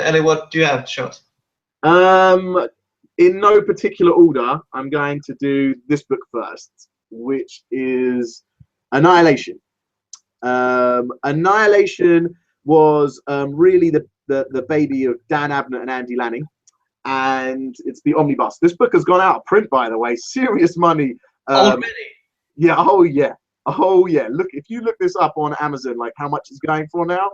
Ellie, what do you have to show us? In no particular order, I'm going to do this book first, which is Annihilation. Annihilation was really the baby of Dan Abnett and Andy Lanning, and it's the omnibus. This book has gone out of print, by the way. Serious money. Already? Yeah. Oh yeah. Oh yeah. Look, if you look this up on Amazon, like how much it's going for now,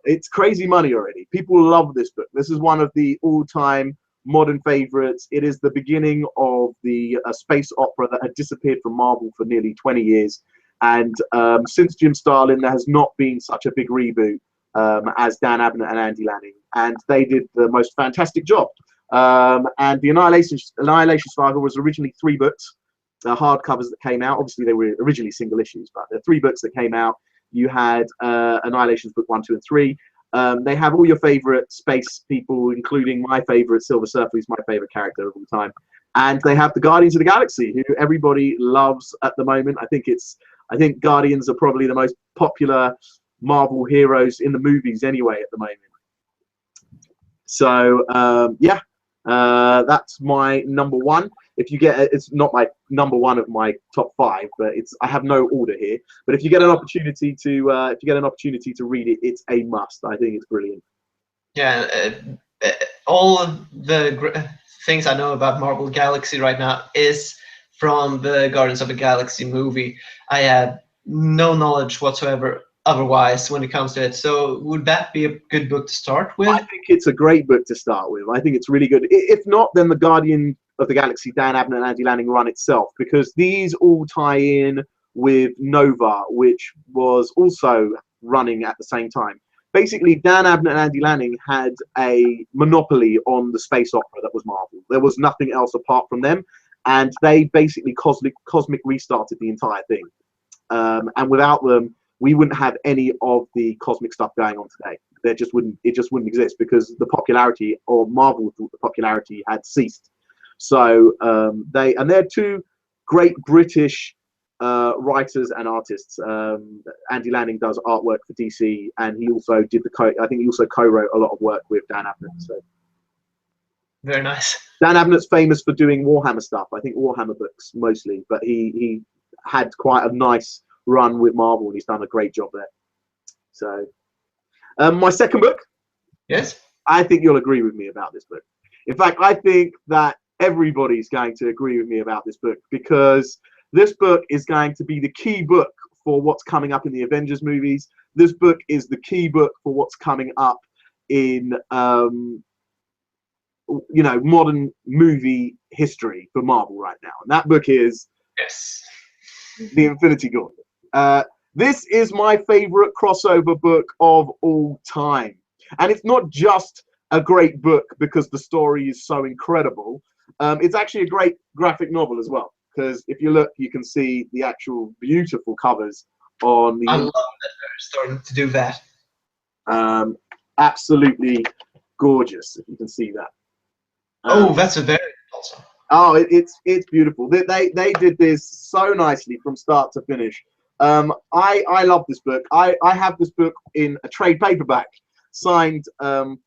it's crazy money already. People love this book. This is one of the all-time modern favorites. It is the beginning of the space opera that had disappeared from Marvel for nearly 20 years. And since Jim Starlin, there has not been such a big reboot as Dan Abnett and Andy Lanning. And they did the most fantastic job. And the Annihilation Saga was originally 3 books, hardcovers that came out. Obviously, they were originally single issues, but there are 3 books that came out. You had Annihilation's book 1, 2, and 3. They have all your favorite space people, including my favorite Silver Surfer, who's my favorite character of all time. And they have the Guardians of the Galaxy, who everybody loves at the moment. I think Guardians are probably the most popular Marvel heroes in the movies anyway at the moment. So yeah, that's my number 1. If you get it's not my number 1 of my top 5, but I have no order here. But if you get an opportunity to read it, it's a must. I think it's brilliant. Yeah, all of the things I know about Marvel Galaxy right now is from the Guardians of the Galaxy movie. I had no knowledge whatsoever otherwise when it comes to it. So would that be a good book to start with? I think it's a great book to start with. I think it's really good. If not, then the Guardian of the Galaxy, Dan Abnett and Andy Lanning run itself, because these all tie in with Nova, which was also running at the same time. Basically, Dan Abnett and Andy Lanning had a monopoly on the space opera that was Marvel. There was nothing else apart from them, and they basically cosmic restarted the entire thing. And without them, we wouldn't have any of the cosmic stuff going on today. It just wouldn't exist, because the popularity, or Marvel thought the popularity had ceased. So they're 2 great British writers and artists. Andy Lanning does artwork for DC, and he also did I think he also co-wrote a lot of work with Dan Abnett. So very nice. Dan Abnett's famous for doing Warhammer stuff. I think Warhammer books mostly, but he had quite a nice run with Marvel, and he's done a great job there. So my second book. Yes. I think you'll agree with me about this book. In fact, I think that everybody's going to agree with me about this book, because this book is going to be the key book for what's coming up in the Avengers movies. This book is the key book for what's coming up in modern movie history for Marvel right now. And that book is The Infinity Gauntlet. This is my favorite crossover book of all time. And it's not just a great book because the story is so incredible. It's actually a great graphic novel as well, because if you look, you can see the actual beautiful covers on the... I love that they're starting to do that. Absolutely gorgeous, if you can see that. That's a very awesome. Oh, it's beautiful. They did this so nicely from start to finish. I love this book. I have this book in a trade paperback, signed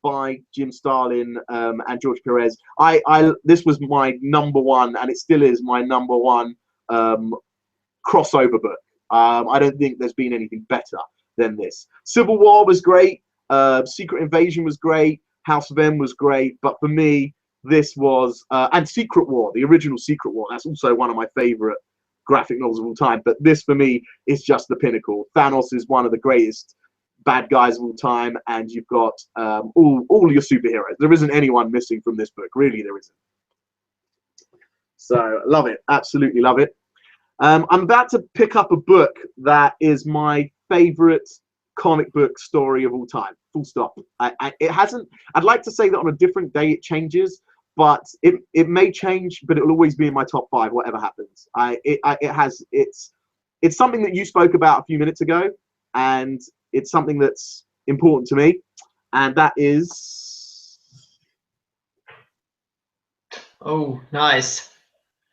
by Jim Starlin and George Perez. This was my number 1, and it still is my number 1 crossover book. I don't think there's been anything better than this. Civil War was great. Secret Invasion was great. House of M was great. But for me, this was and Secret War, the original Secret War. That's also one of my favorite graphic novels of all time. But this, for me, is just the pinnacle. Thanos is one of the greatest bad guys of all time, and you've got all your superheroes. There isn't anyone missing from this book. Really, there isn't. So love it, absolutely love it. I'm about to pick up a book that is my favorite comic book story of all time. Full stop. It hasn't. I'd like to say that on a different day it changes, but it may change, but it will always be in my top 5, whatever happens. It's something that you spoke about a few minutes ago, and it's something that's important to me, and that is... Oh, nice.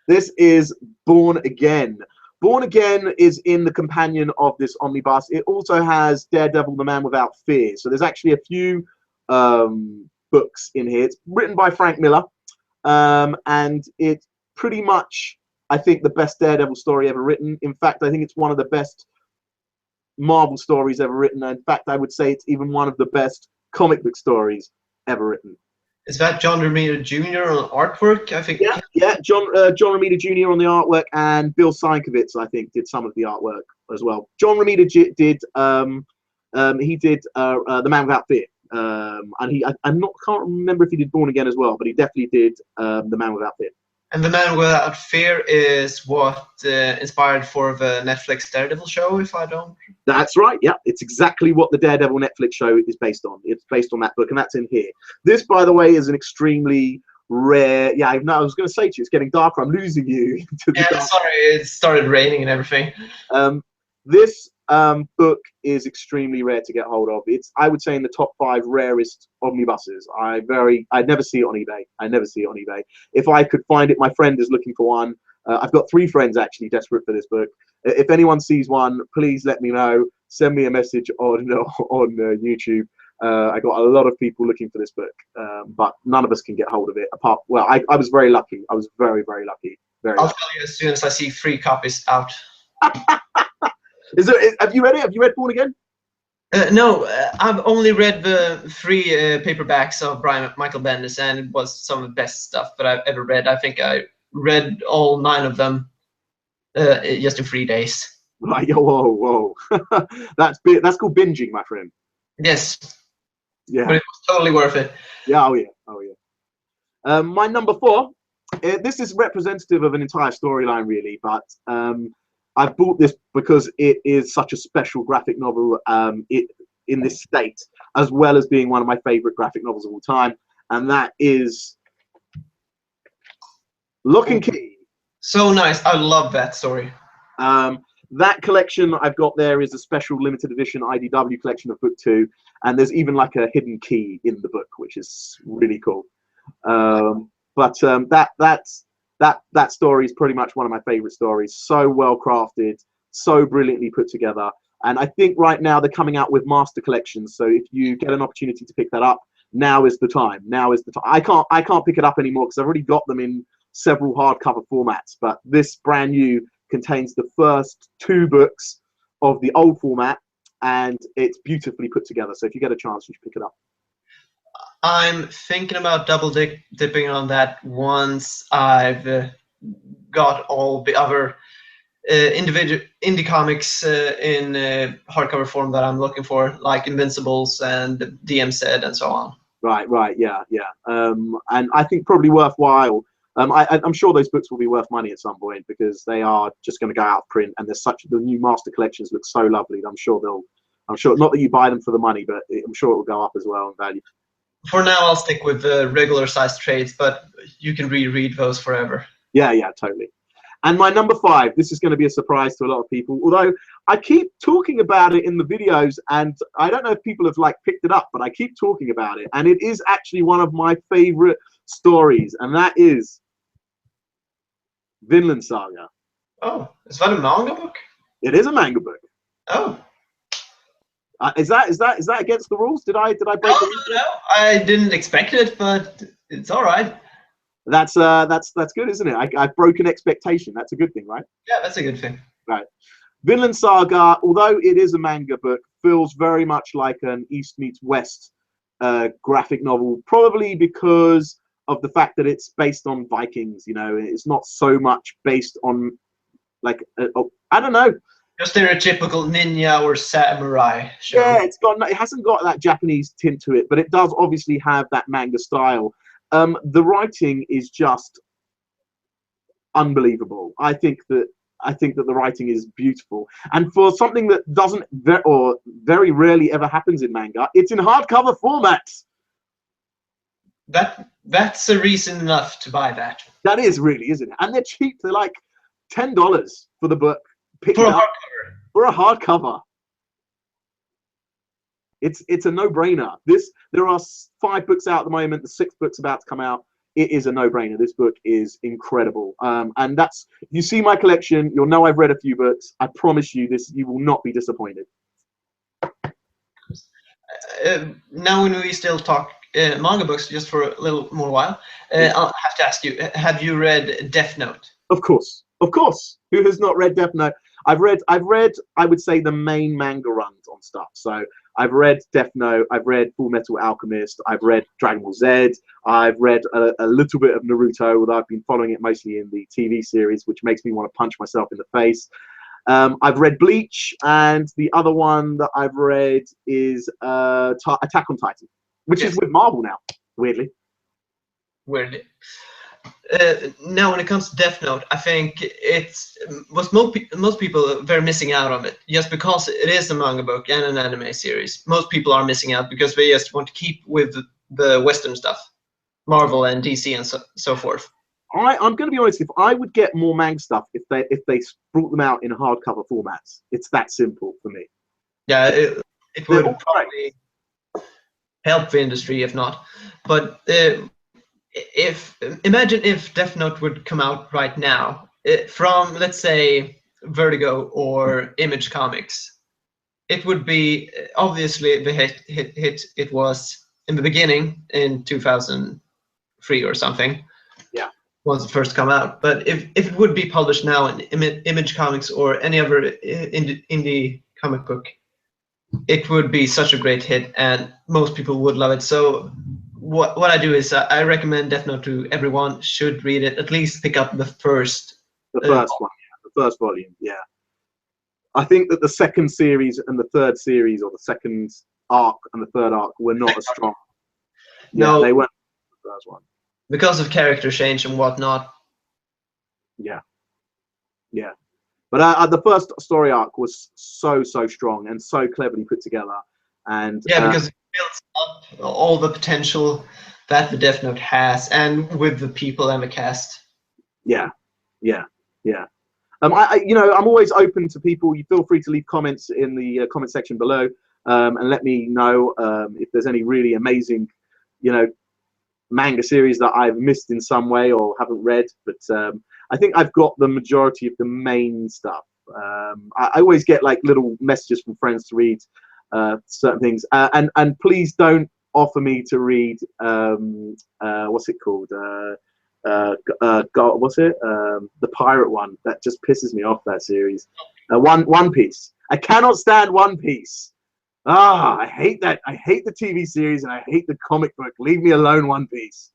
This is Born Again. Born Again is in the companion of this omnibus. It also has Daredevil, the Man Without Fear. So there's actually a few books in here. It's written by Frank Miller, and it's pretty much, I think, the best Daredevil story ever written. In fact, I think it's one of the best Marvel stories ever written. In fact, I would say it's even one of the best comic book stories ever written. Is that John Romita Jr. on artwork? I think. Yeah. John Romita Jr. on the artwork, and Bill Sienkiewicz, I think, did some of the artwork as well. John Romita did The Man Without Fear, and can't remember if he did Born Again as well, but he definitely did The Man Without Fear. And The Man Without Fear is what inspired for the Netflix Daredevil show, if I don't. That's right. Yeah, it's exactly what the Daredevil Netflix show is based on. It's based on that book, and that's in here. This, by the way, is an extremely rare. Yeah, I was going to say to you, it's getting darker. I'm losing you. Sorry, it started raining and everything. This book is extremely rare to get hold of. It's, I would say, in the top 5 rarest omnibuses. I'd never see it on eBay. If I could find it, my friend is looking for one. I've got 3 friends actually desperate for this book. If anyone sees one, please let me know. Send me a message on YouTube. I got a lot of people looking for this book, but none of us can get hold of it. I was very lucky. I was very, very lucky. I'll tell you as soon as I see 3 copies out. Have you read it? Have you read Born Again? No, I've only read the 3 paperbacks of Michael Bendis, and it was some of the best stuff that I've ever read. I think I read all 9 of them just in 3 days. Right, whoa. That's called binging, my friend. Yes. Yeah. But it was totally worth it. Yeah, oh yeah. My number 4, this is representative of an entire storyline, really, but I bought this because it is such a special graphic novel in this state, as well as being one of my favorite graphic novels of all time, and that is Lock and Key. So nice. I love that story. That collection I've got there is a special limited edition IDW collection of book 2, and there's even like a hidden key in the book, which is really cool. But that story is pretty much one of my favorite stories. So well crafted, so brilliantly put together. And I think right now they're coming out with master collections. So if you get an opportunity to pick that up, now is the time. I can't pick it up anymore because I've already got them in several hardcover formats. But this brand new contains the first 2 books of the old format, and it's beautifully put together. So if you get a chance, you should pick it up. I'm thinking about double dipping on that once I've got all the other individual indie comics in hardcover form that I'm looking for, like Invincibles and DMZ and so on. Right, yeah. And I think probably worthwhile. I'm sure those books will be worth money at some point because they are just going to go out of print, and the new master collections look so lovely. I'm sure not that you buy them for the money, but I'm sure it will go up as well in value. For now, I'll stick with the regular sized trades, but you can reread those forever. Yeah, totally. And my number 5, this is going to be a surprise to a lot of people, although I keep talking about it in the videos, and I don't know if people have picked it up, but I keep talking about it, and it is actually one of my favorite stories, and that is Vinland Saga. Oh, is that a manga book? It is a manga book. Oh. Is that against the rules? Did I break the rules? No, I didn't expect it, but it's all right. That's good, isn't it? I've broken expectation. That's a good thing, right? Yeah, that's a good thing. Right. Vinland Saga, although it is a manga book, feels very much like an East meets West graphic novel, probably because of the fact that it's based on Vikings. It's not so much based on I don't know. Just a typical ninja or samurai show. Yeah, it hasn't got that Japanese tint to it, but it does obviously have that manga style. The writing is just unbelievable. I think that the writing is beautiful, and for something that doesn't or very rarely ever happens in manga, it's in hardcover format. That's a reason enough to buy that. That is really, isn't it? And they're cheap. They're like $10 for the book. For a hardcover. It's a no-brainer. There are 5 books out at the moment. The 6th book's about to come out. It is a no-brainer. This book is incredible. And you see my collection, you'll know I've read a few books. I promise you you will not be disappointed. Now when we still talk manga books just for a little more while, Yeah. I'll have to ask you: have you read Death Note? Of course, of course. Who has not read Death Note? I've read. I would say the main manga runs on stuff. So I've read Death Note. I've read Full Metal Alchemist. I've read Dragon Ball Z. I've read a little bit of Naruto, although I've been following it mostly in the TV series, which makes me want to punch myself in the face. I've read Bleach, and the other one that I've read is Attack on Titan, which is Yes, with Marvel now, weirdly. weirdly. Now, when it comes to Death Note, I think it's most people they're missing out on it just because it is a manga book and an anime series. Most people are missing out because they just want to keep with the Western stuff, Marvel and DC and so forth. I'm going to be honest. If I would get more manga stuff, if they brought them out in hardcover formats, it's that simple for me. Yeah, it They're would all right. probably help the industry if not. But if imagine if Death Note would come out right now from, let's say, Vertigo or Image Comics, it would be obviously the hit it was in the beginning in 2003 or something. Yeah. Was it first come out. But if it would be published now in Image Comics or any other indie comic book, it would be such a great hit, and most people would love it. So what I do is I recommend Death Note to everyone. Should read it, at least pick up the first. The first one, yeah. The first volume, yeah. I think that the second series and the third series, or the second arc and the third arc, were not as strong. No, yeah, they weren't the first one. Because of character change and whatnot. Yeah, yeah. But the first story arc was so strong and so cleverly put together. And yeah, because it builds up all the potential that the Death Note has, and with the people and the cast. Yeah, yeah, yeah. I'm always open to people. You feel free to leave comments in the comment section below, and let me know if there's any really amazing, manga series that I've missed in some way or haven't read. But I think I've got the majority of the main stuff. I always get like little messages from friends to read certain things, and please don't offer me to read what's it called? What's it? The pirate one. That just pisses me off. That series. One Piece. I cannot stand One Piece. I hate that. I hate the TV series and I hate the comic book. Leave me alone, One Piece.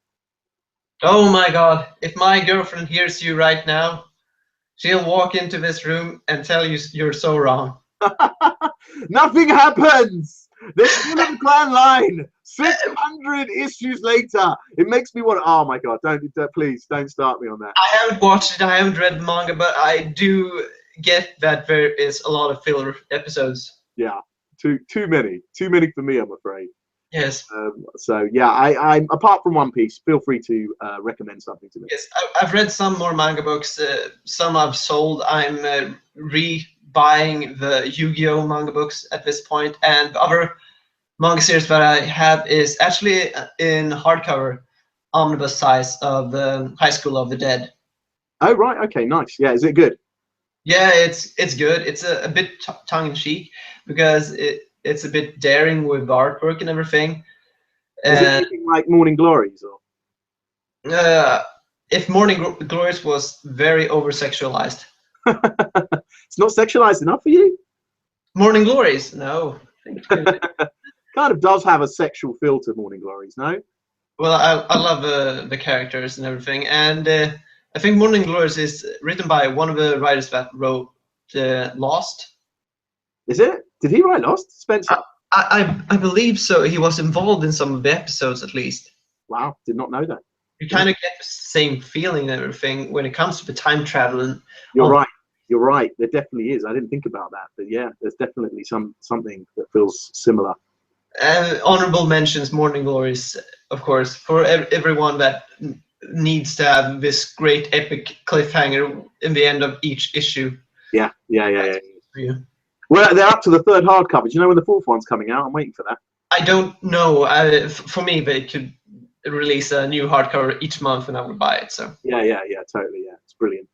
Oh my God! If my girlfriend hears you right now, she'll walk into this room and tell you you're so wrong. Nothing happens. There's still a grand line. 600 issues later. It makes me want. Oh my God! Please don't start me on that. I haven't watched it. I haven't read the manga, but I do get that there is a lot of filler episodes. Yeah, too many for me, I'm afraid. Yes. So yeah, I'm apart from One Piece. Feel free to recommend something to me. Yes, I've read some more manga books. Some I've sold. I'm re-buying the Yu-Gi-Oh manga books at this point, and the other manga series that I have is actually in hardcover, omnibus size of High School of the Dead. Oh right, okay, nice. Yeah, is it good? Yeah, it's good. It's a bit tongue in cheek because it's a bit daring with the artwork and everything. Is it anything like Morning Glories or? If Morning Glories was very over sexualized. It's not sexualized enough for you? Morning Glories, no. Kind of does have a sexual feel to Morning Glories, no? Well, I love the characters and everything, and I think Morning Glories is written by one of the writers that wrote Lost. Is it? Did he write Lost? Spencer? I believe so. He was involved in some of the episodes, at least. Wow, did not know that. You kind of get the same feeling and everything when it comes to the time traveling. You're right. You're right. There definitely is. I didn't think about that, but yeah, there's definitely something that feels similar. Honorable mentions, Morning Glories, of course, for everyone that needs to have this great epic cliffhanger in the end of each issue. Yeah. For you. Well, they're up to the third hardcover. Do you know when the fourth one's coming out? I'm waiting for that. I don't know. For me, they could release a new hardcover each month, and I would buy it. So yeah, totally. Yeah, it's brilliant.